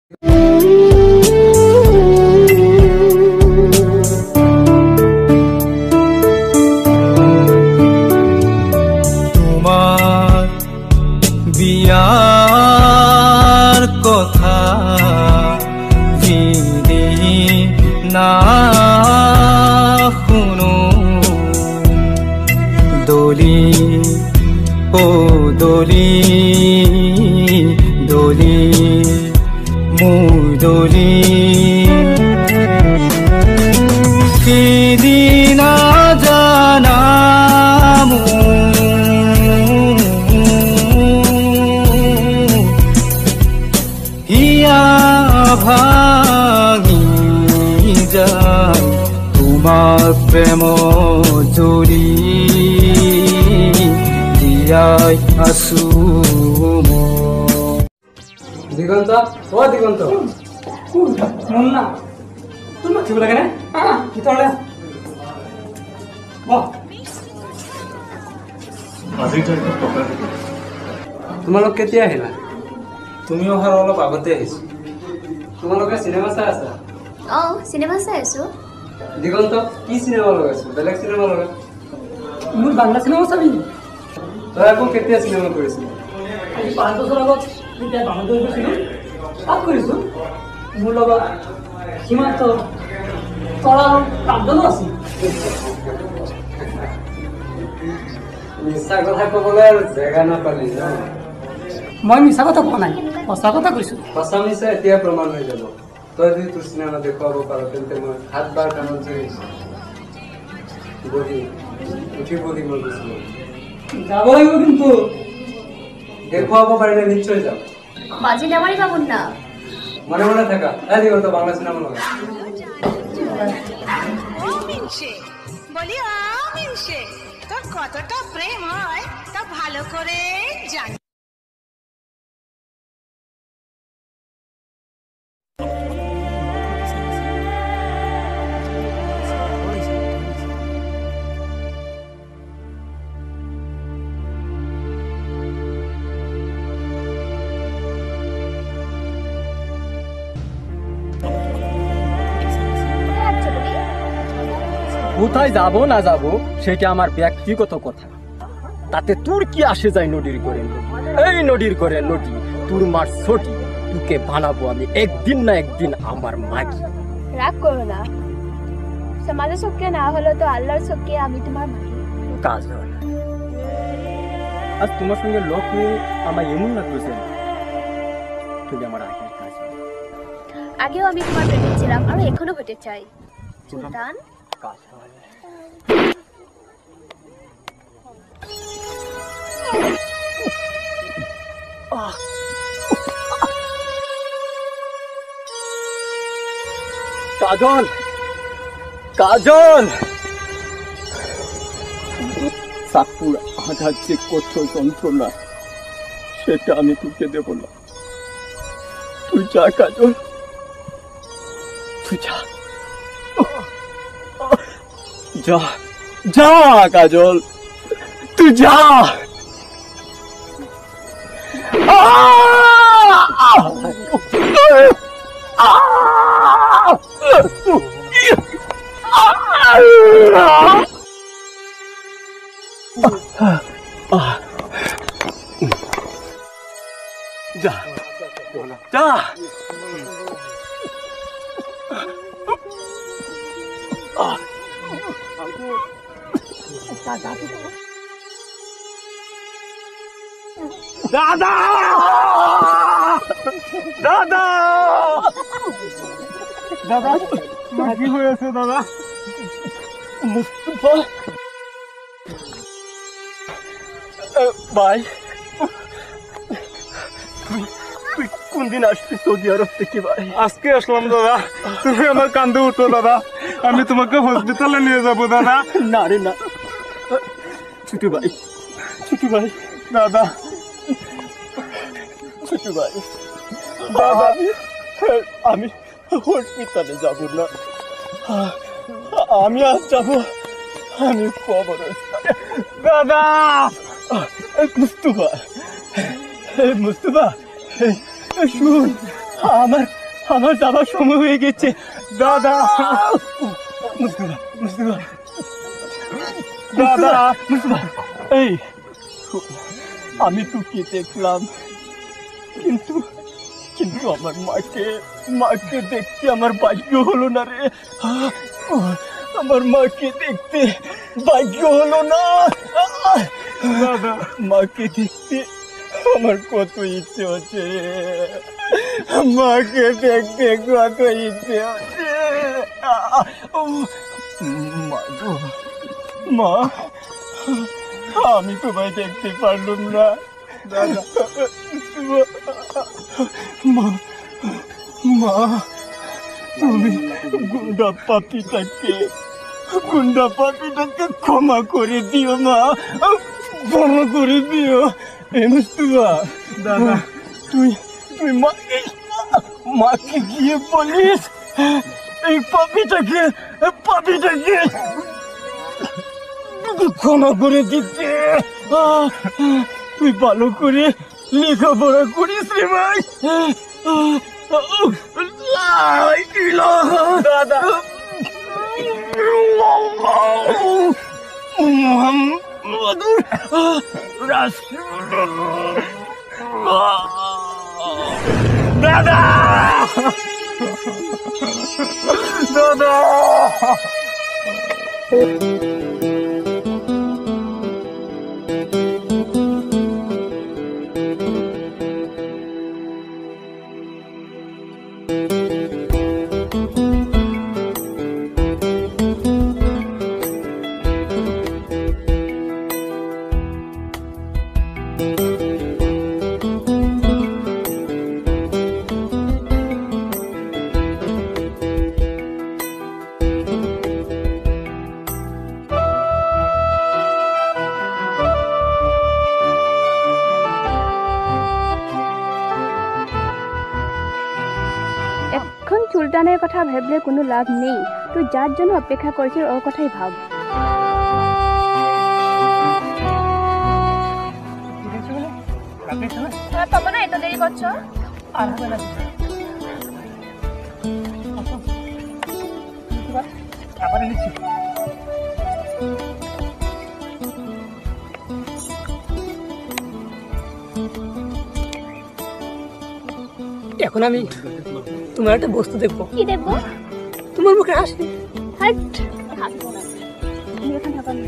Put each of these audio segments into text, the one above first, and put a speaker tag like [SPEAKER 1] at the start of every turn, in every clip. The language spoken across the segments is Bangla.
[SPEAKER 1] তোমার বিয়ার কথা যদি না শুনো দলি ও দলি দলি মোৰ দলি সিদিনা জানাম হিয়া ভাঙি যায় তোমাৰ প্ৰেম জৰি দিয়াই আছো
[SPEAKER 2] দিগন্ত ও দিগন্ত মুন্না তুমি মাতিব লাগে নে ভিতৰলে তোমালোক কেতিয়া আহিলা?
[SPEAKER 3] তুমি অহাৰ অলপ আগতে আহিছো।
[SPEAKER 2] তোমালোকে চিনেমা চাই আছা?
[SPEAKER 4] চিনেমা চাই আছো।
[SPEAKER 2] দিগন্ত কি চিনেমা লগাইছো? বেলেগ চিনেমা লগা?
[SPEAKER 5] মোৰ বাংলা চিনেমা চাবি?
[SPEAKER 2] তই আকৌ কেতিয়া চিনেমা কৰিছিলি?
[SPEAKER 5] আজি 5 বছৰ আগত যেতিয়া বাংলাদেশ গৈছিলো তাত কৰিছো। মোৰ লগত সীমান্ত তৰা প্ৰাঞ্জলো আছিল।
[SPEAKER 2] মিছা কথা ক'বলৈ আৰু জেগা নাপালি ন?
[SPEAKER 5] মই মিছা কথা কোৱা নাই, সঁচা কথা কৈছো।
[SPEAKER 2] সঁচা মিছা এতিয়া প্ৰমাণ হৈ যাব। তই যদি তোৰ চিনেমা দেখুৱাব পাৰ তেন্তে মই হাত বাৰ কামত জৰি বহি উঠি বহি মই গৈছিলো।
[SPEAKER 5] যাব লাগিব কিন্তু
[SPEAKER 2] দেখুৱাব পাৰিলে নিশ্চয় যাম।
[SPEAKER 4] বাজি নামাৰিবা মুন্না।
[SPEAKER 2] মনে মনে থাকা। দিগন্ত বাংলা সিনেমা লগা।
[SPEAKER 6] বলি তোর কতটা প্রেম হয় তা ভালো করে জানি।
[SPEAKER 7] কোথায় যাব না যাব সেটা আমার ব্যক্তিগত কথা। তাতে তোর কি আসে যায়? নদীর করে এই নদীর করে নদী তোর মার ছোটি তোকে বানাবো আমি একদিন না একদিন আমার মাগি।
[SPEAKER 4] রাগ করো না, সমাজের চোখে না হলো তো আল্লাহর চোখে আমি তোমার মাগি।
[SPEAKER 7] কাজ হয় আজ তোমার সঙ্গে লোক হয়ে আমার এমন লাগছে তুমি আমার আগের কাজ।
[SPEAKER 4] আগেও আমি তোমার প্রেমে ছিলাম আর এখনো হতে চাই। সুলতান
[SPEAKER 7] কাজ হয় কাজল কাজল চাকুর আঘাত যে কত যন্ত্রণা সেটা আমি তোকে দেব না। তুই যা কাজল, তুই যা যা যা কাজল, তুই যা। যা যা দাদা দাদা দাদা কি হয়েছে দাদা? মুস্তফা ভাই তুই কোন দিন আসবি সৌদি আরব থেকে ভাই?
[SPEAKER 3] আজকে আসলাম দাদা। তুমি আমার কান্দে উঠো দাদা, আমি তোমাকে হসপিটালে নিয়ে যাবো দাদা।
[SPEAKER 7] না রে না, ছোট ভাই
[SPEAKER 3] দাদা
[SPEAKER 7] ছোট ভাই দাদা আমি হসপিটালে যাব না, আমি আজ যাব আমি কবরস্থানে।
[SPEAKER 3] দাদা
[SPEAKER 7] মুস্তফা মুস্তফা শুন, আমার আমার যাবার সময় হয়ে গেছে
[SPEAKER 3] দাদা দাদা
[SPEAKER 7] এই আমি তোকে দেখলাম, কিন্তু কিন্তু আমার মাকে দেখতে আমার ভাগ্য হলো না রে। আমার মাকে দেখতে ভাগ্য হলো না।
[SPEAKER 3] দাদা
[SPEAKER 7] মাকে দেখতে আমার কত ইচ্ছে হচ্ছে, মাকে দেখতে কত ইচ্ছে হচ্ছে। মা গো, মা, আমি তোমায় দেখতে পারলাম না দাদা। মা মা, তুমি গুন্ডা পাপিটাকে ক্ষমা করে দিও মা, ক্ষমা করে দিও। মুস্তুফা
[SPEAKER 3] দাদা
[SPEAKER 7] তুই মাকে গিয়ে বলিস এই পাপিটাকে ক্ষমা করে দিতে। তুই ভালো করে লেখাপড়া করিস রে ভাই। দাদা
[SPEAKER 3] দাদা দাদা
[SPEAKER 4] এখন সুলতানের কথা ভাবলে কোনো লাভ নেই। তুই যার জন্য অপেক্ষা করেছিস ওর কথাই ভাব। পাবো না, এত দেরি করছো।
[SPEAKER 5] আর হবে না, আবার এনেছি। এখন আমি তোমার একটা বস্তু দেখবো।
[SPEAKER 4] কি দেখবো?
[SPEAKER 5] তোমার মুখে হাসি।
[SPEAKER 4] হাট, হাসবো না। তুমি এখন থাকো না।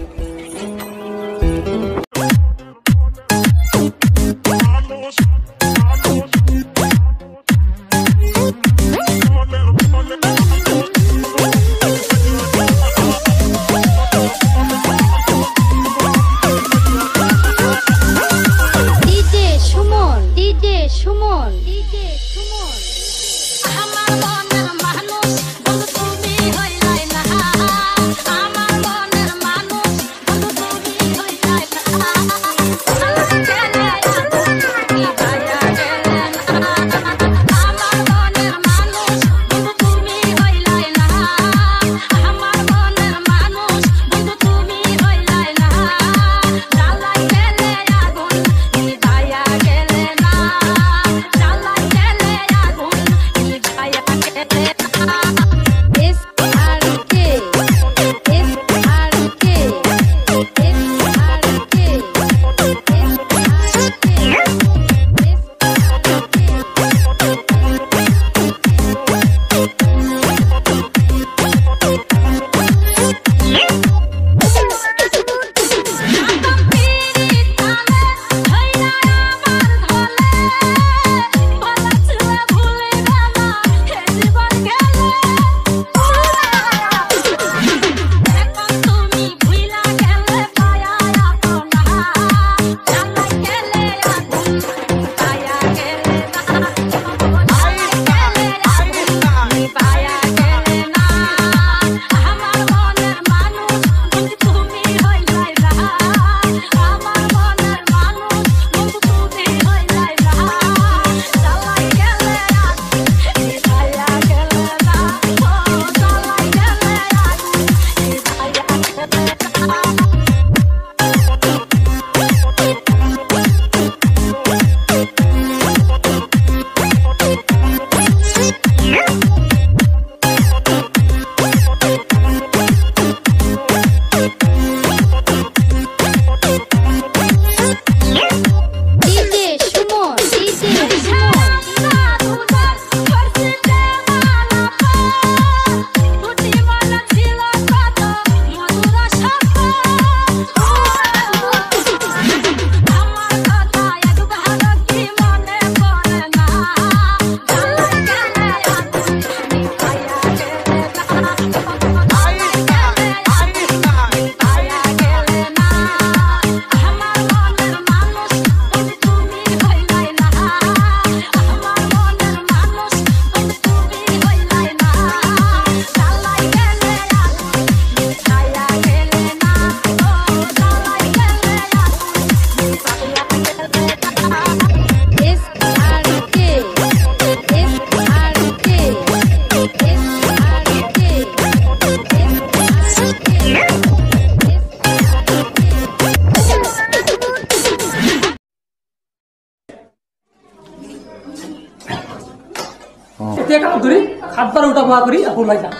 [SPEAKER 5] এতিয়া কাম কৰি 7 বাৰ উঠা বহা কৰি আকৌ ওলাই যাম।